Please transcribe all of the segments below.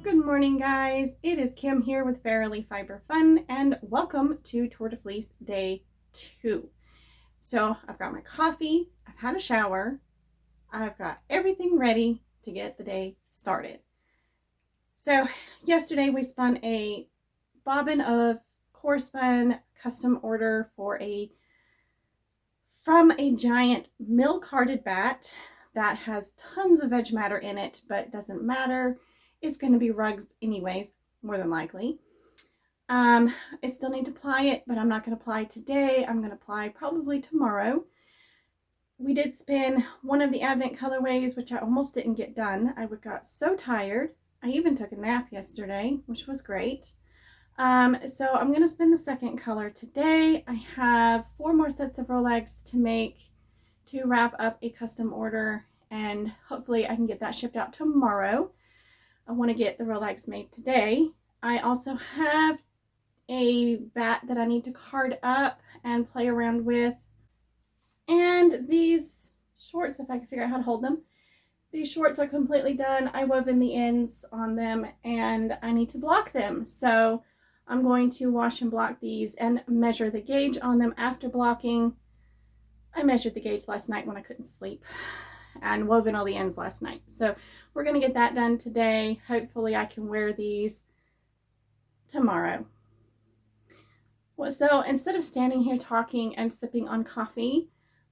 Good morning, guys. It is Kim here with Fairily Fiber Fun, and welcome to Tour de Fleece Day 2. So I've got my coffee, I've had a shower, I've got everything ready to get the day started. So yesterday we spun a bobbin of core spun custom order from a giant mill-carded bat that has tons of veg matter in it, but doesn't matter. It's going to be rugs anyways, more than likely. I still need to ply it, but I'm not going to ply today. I'm going to ply probably tomorrow. We did spin one of the Advent colorways, which I almost didn't get done. I got so tired. I even took a nap yesterday, which was great. So I'm going to spin the second color today. I have 4 more sets of Rolex to make to wrap up a custom order, and hopefully I can get that shipped out tomorrow. I want to get the Rolex made today. I also have a bat that I need to card up and play around with. And these shorts, if I can figure out how to hold them, these shorts are completely done. I wove in the ends on them and I need to block them. So I'm going to wash and block these and measure the gauge on them after blocking. I measured the gauge last night when I couldn't sleep and wove in all the ends last night. So we're going to get that done today. Hopefully I can wear these tomorrow. So instead of standing here talking and sipping on coffee,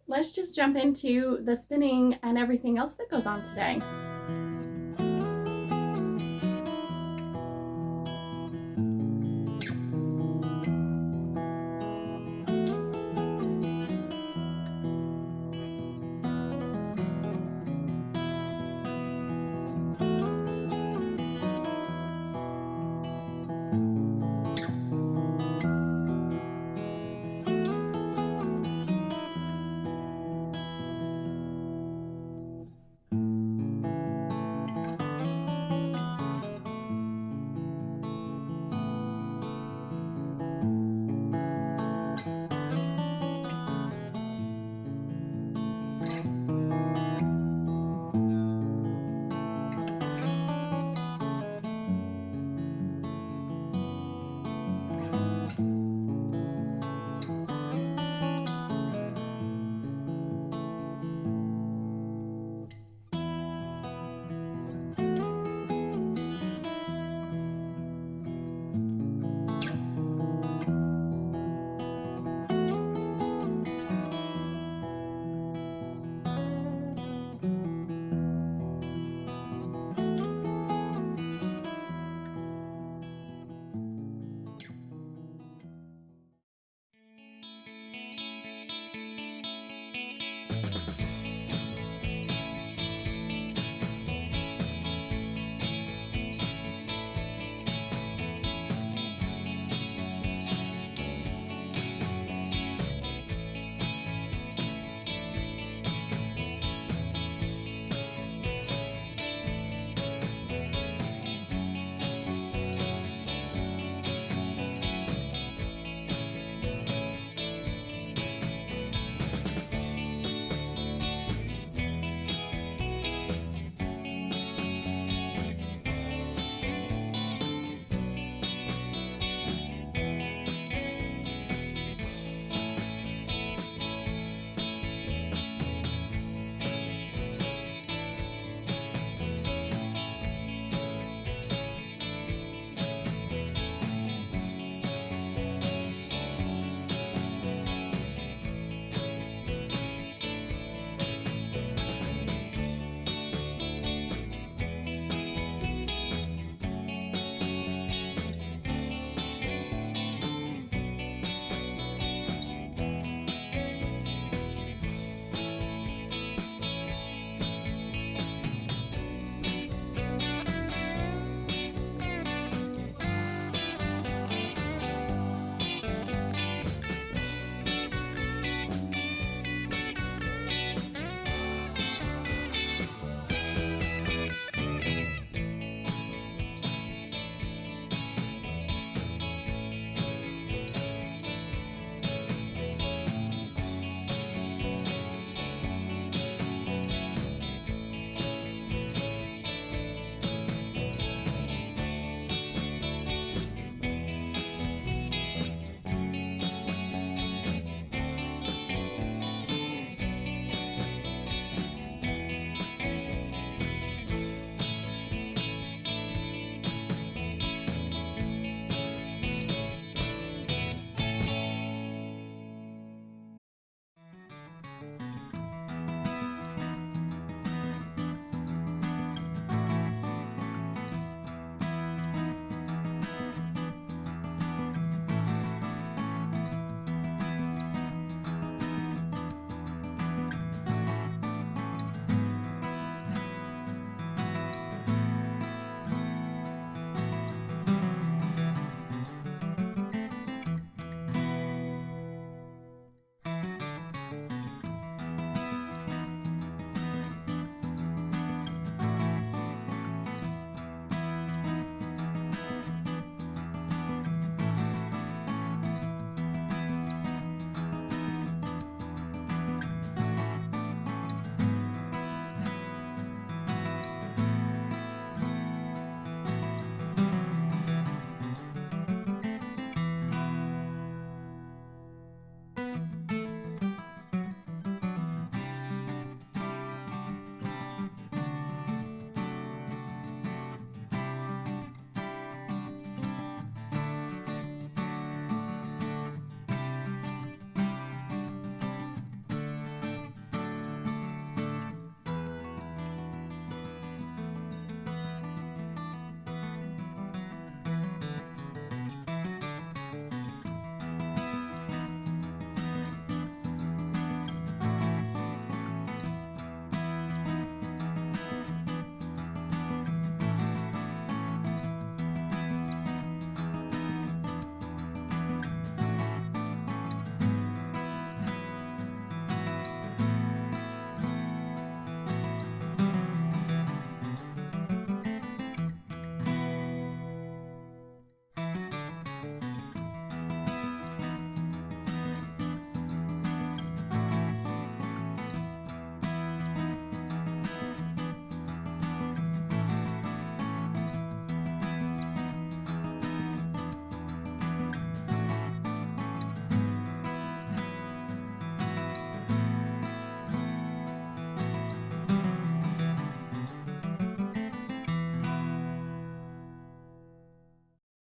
let's just jump into the spinning and everything else that goes on today.